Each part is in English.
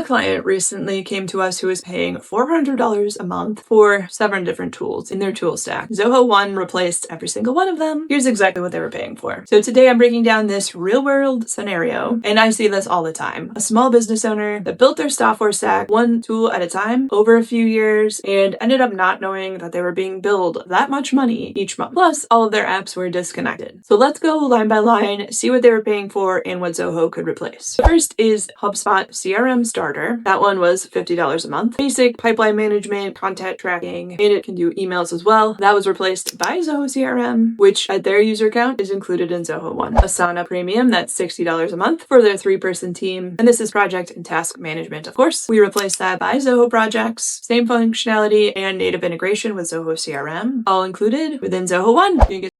A client recently came to us who was paying $400 a month for 7 different tools in their tool stack. Zoho One replaced every single one of them. Here's exactly what they were paying for. So today I'm breaking down this real world scenario, and I see this all the time. A small business owner that built their software stack one tool at a time over a few years and ended up not knowing that they were being billed that much money each month. Plus, all of their apps were disconnected. So let's go line by line, see what they were paying for and what Zoho could replace. The first is HubSpot CRM Starter. That one was $50 a month. Basic pipeline management, content tracking, and it can do emails as well. That was replaced by Zoho CRM, which at their user count is included in Zoho One. Asana Premium, that's $60 a month for their 3-person team. And this is project and task management, of course. We replaced that by Zoho Projects. Same functionality and native integration with Zoho CRM, all included within Zoho One. You can get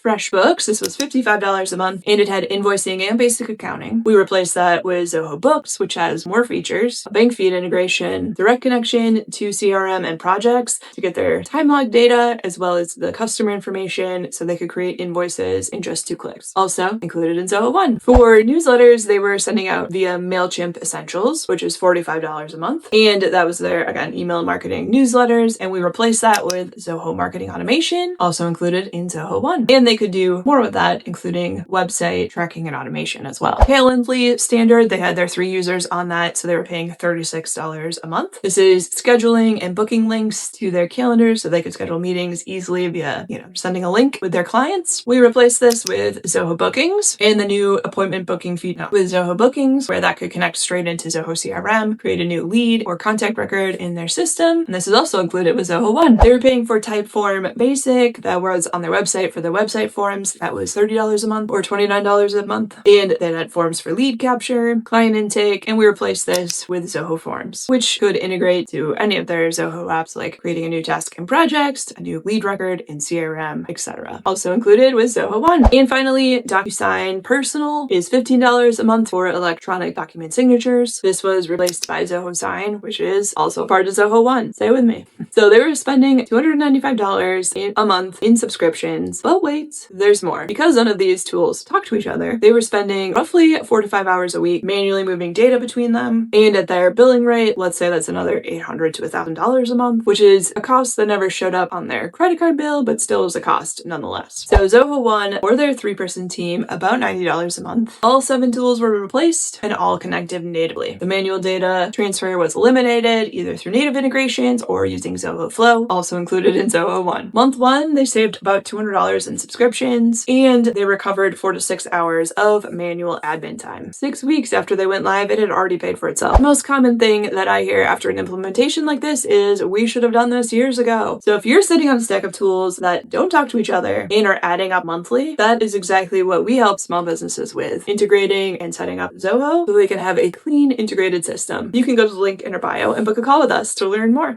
FreshBooks, this was $55 a month, and it had invoicing and basic accounting. We replaced that with Zoho Books, which has more features, a bank feed integration, direct connection to CRM and projects to get their time log data, as well as the customer information so they could create invoices in just 2 clicks. Also included in Zoho One. For newsletters, they were sending out via Mailchimp Essentials, which is $45 a month. And that was their, again, email marketing newsletters. And we replaced that with Zoho Marketing Automation, also included in Zoho One. And they could do more with that, including website tracking and automation as well. Calendly standard, they had their 3 users on that, so they were paying $36 a month. This is scheduling and booking links to their calendars so they could schedule meetings easily via, sending a link with their clients. We replaced this with Zoho Bookings and the new appointment booking feed with Zoho Bookings, where that could connect straight into Zoho CRM, create a new lead or contact record in their system. And this is also included with Zoho One. They were paying for Typeform Basic, that was on their website for their website forms. That was $30 a month or $29 a month. And they had forms for lead capture, client intake, and we replaced this with Zoho Forms, which could integrate to any of their Zoho apps, like creating a new task in projects, a new lead record in CRM, etc. Also included with Zoho One. And finally, DocuSign Personal is $15 a month for electronic document signatures. This was replaced by Zoho Sign, which is also part of Zoho One. Stay with me. So they were spending $295 a month in subscriptions, but wait, there's more. Because none of these tools talk to each other, they were spending roughly 4 to 5 hours a week manually moving data between them. And at their billing rate, let's say that's another $800 to $1,000 a month, which is a cost that never showed up on their credit card bill, but still is a cost nonetheless. So Zoho One, or their 3-person team, about $90 a month. All 7 tools were replaced and all connected natively. The manual data transfer was eliminated either through native integrations or using Zoho Flow, also included in Zoho One. Month 1, they saved about $200 in subscriptions, and they recovered 4 to 6 hours of manual admin time. 6 weeks after they went live, it had already paid for itself. The most common thing that I hear after an implementation like this is, we should have done this years ago. So if you're sitting on a stack of tools that don't talk to each other and are adding up monthly, that is exactly what we help small businesses with, integrating and setting up Zoho so they can have a clean, integrated system. You can go to the link in our bio and book a call with us to learn more.